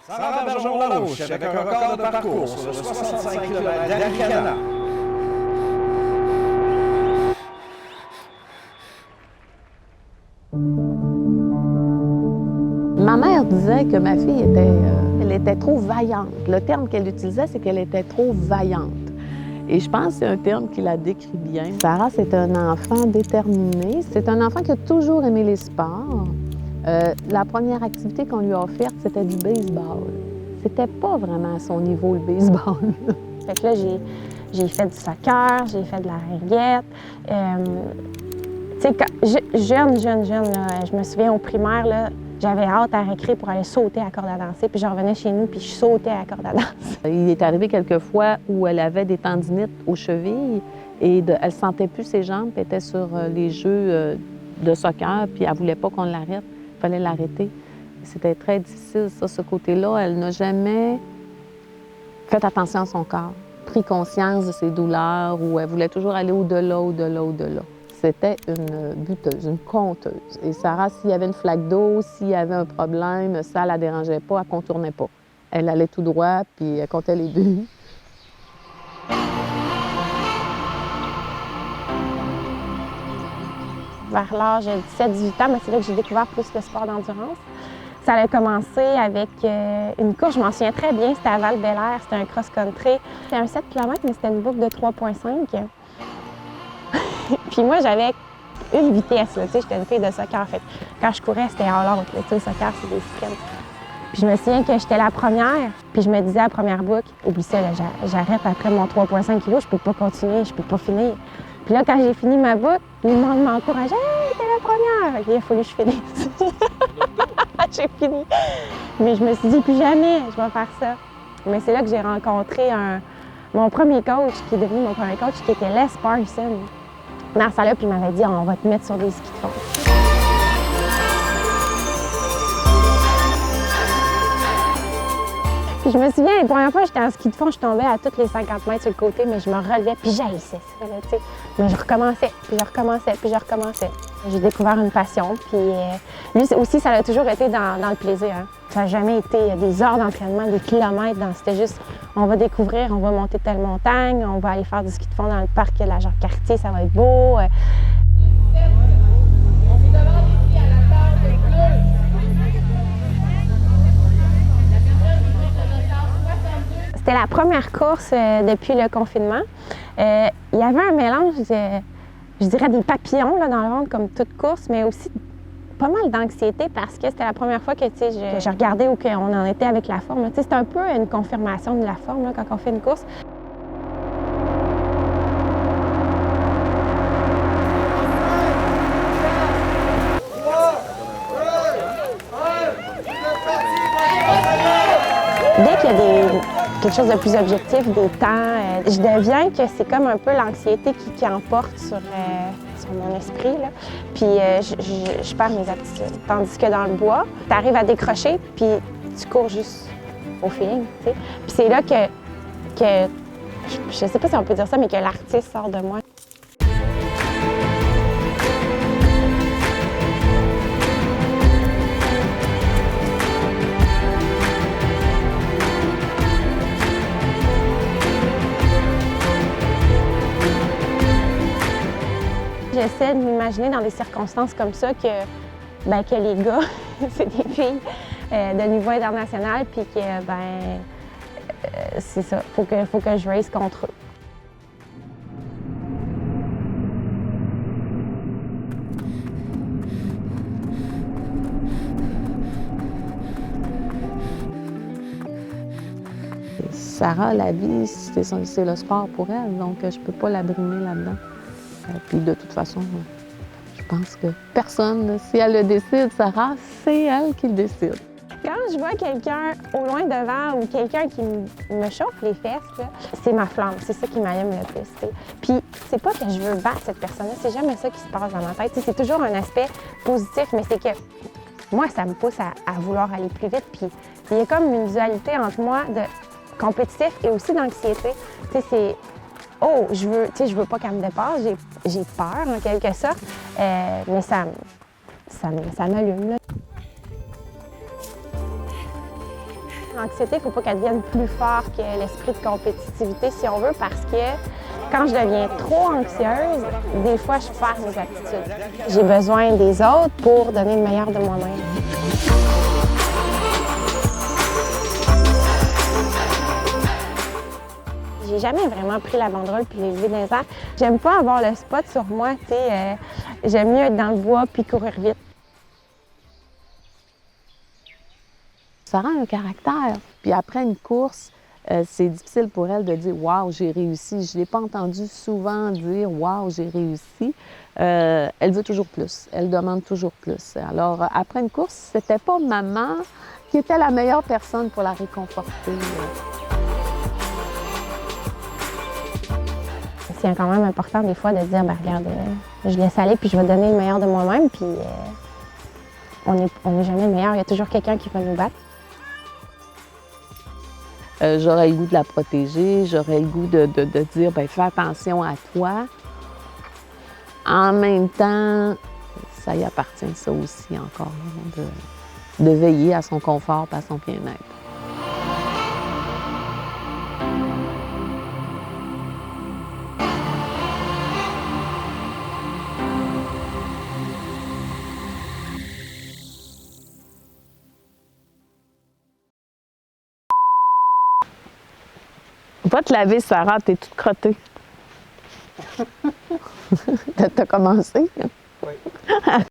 Sarah Bergeron-Larouche avec un record de parcours sur le 65 km d'Arikana. Ma mère disait que ma fille elle était trop vaillante. Le terme qu'elle utilisait, c'est qu'elle était trop vaillante. Et je pense que c'est un terme qui la décrit bien. Sarah, c'est un enfant déterminé. C'est un enfant qui a toujours aimé les sports. La première activité qu'on lui a offerte, c'était du baseball. C'était pas vraiment à son niveau, le baseball. Fait que là, j'ai fait du soccer, j'ai fait de la ringuette. Tu sais, jeune, là, je me souviens au primaire, là, j'avais hâte à récré pour aller sauter à la corde à danser, puis je revenais chez nous, puis je sautais à la corde à danser. Il est arrivé quelques fois où elle avait des tendinites aux chevilles et elle ne sentait plus ses jambes, puis elle était sur les jeux de soccer, puis elle ne voulait pas qu'on l'arrête. Il fallait l'arrêter. C'était très difficile, ça, ce côté-là. Elle n'a jamais fait attention à son corps, pris conscience de ses douleurs, ou elle voulait toujours aller au-delà, au-delà, au-delà. C'était une buteuse, une conteuse. Et Sarah, s'il y avait une flaque d'eau, s'il y avait un problème, ça ne la dérangeait pas, elle ne contournait pas. Elle allait tout droit, puis elle comptait les buts. Vers l'âge de 17-18 ans, c'est là que j'ai découvert plus le sport d'endurance. Ça a commencé avec une course, je m'en souviens très bien, c'était à Val-Bélair, c'était un cross-country. C'était un 7 km, mais c'était une boucle de 3,5. Puis moi, j'avais une vitesse, là, j'étais une fille de soccer. Fait quand je courais, c'était all out. Le soccer, c'est des sprints. Puis je me souviens que j'étais la première, puis je me disais à la première boucle, oublie ça, là, j'arrête après mon 3,5 kg, je peux pas continuer, je peux pas finir. Puis là, quand j'ai fini ma boucle, le monde m'encourageait, hey, t'es la première! Il a fallu que je finisse. J'ai fini. Mais je me suis dit, plus jamais, je vais faire ça. Mais c'est là que j'ai rencontré mon premier coach, qui est devenu mon premier coach, qui était Les Parson. Dans ça là, puis il m'avait dit, on va te mettre sur des skis de fond. Puis je me souviens, la première fois que j'étais en ski de fond, je tombais à toutes les 50 mètres sur le côté, mais je me relevais, puis j'haïssais ça, là, tu sais. Mais je recommençais, puis je recommençais, puis je recommençais. J'ai découvert une passion, puis lui aussi, ça a toujours été dans le plaisir. Hein. Ça n'a jamais été des heures d'entraînement, des kilomètres. C'était juste, on va découvrir, on va monter telle montagne, on va aller faire du ski de fond dans le parc de la Jacques-Cartier, ça va être beau. C'était la première course depuis le confinement. Il y avait un mélange, je dirais, des papillons là, dans le ventre, comme toute course, mais aussi pas mal d'anxiété parce que c'était la première fois que je regardais où on en était avec la forme. C'est un peu une confirmation de la forme là, quand on fait une course. Dès qu'il y a quelque chose de plus objectif, des temps, je deviens que c'est comme un peu l'anxiété qui emporte sur mon esprit. Là. Puis je perds mes aptitudes. Tandis que dans le bois, tu arrives à décrocher, puis tu cours juste au feeling. T'sais. Puis c'est là que je sais pas si on peut dire ça, mais que l'artiste sort de moi. J'essaie de m'imaginer dans des circonstances comme ça que les gars, c'est des filles de niveau international, puis que, c'est ça, faut que je race contre eux. Sarah, la vie, c'est le sport pour elle, donc je peux pas la brimer là-dedans. Puis de toute façon, je pense que personne, si elle le décide, Sarah, c'est elle qui le décide. Quand je vois quelqu'un au loin devant ou quelqu'un qui me chauffe les fesses, c'est ma flamme, c'est ça qui m'allume le plus. T'sais. Puis c'est pas que je veux battre cette personne-là, c'est jamais ça qui se passe dans ma tête. T'sais, c'est toujours un aspect positif, mais c'est que moi, ça me pousse à vouloir aller plus vite. Puis il y a comme une dualité entre moi de compétitif et aussi d'anxiété. C'est oh, je veux pas qu'elle me dépasse, j'ai peur en quelque sorte, mais ça m'allume. L'anxiété, il ne faut pas qu'elle devienne plus forte que l'esprit de compétitivité, si on veut, parce que quand je deviens trop anxieuse, des fois, je perds mes aptitudes. J'ai besoin des autres pour donner le meilleur de moi-même. J'ai jamais vraiment pris la banderole puis l'élever dans les airs. J'aime pas avoir le spot sur moi, tu sais. J'aime mieux être dans le bois puis courir vite. Ça rend un caractère. Puis après une course, c'est difficile pour elle de dire « Wow, j'ai réussi ». Je ne l'ai pas entendu souvent dire « Wow, j'ai réussi ». Elle veut toujours plus. Elle demande toujours plus. Alors, après une course, c'était pas maman qui était la meilleure personne pour la réconforter. C'est quand même important des fois de dire, ben regarde, je laisse aller puis je vais donner le meilleur de moi-même. Puis on n'est jamais le meilleur. Il y a toujours quelqu'un qui va nous battre. J'aurais le goût de la protéger, j'aurais le goût de dire, ben fais attention à toi. En même temps, ça y appartient ça aussi encore, de veiller à son confort et à son bien-être. Va te laver, Sarah, t'es toute crottée. T'as commencé? Oui.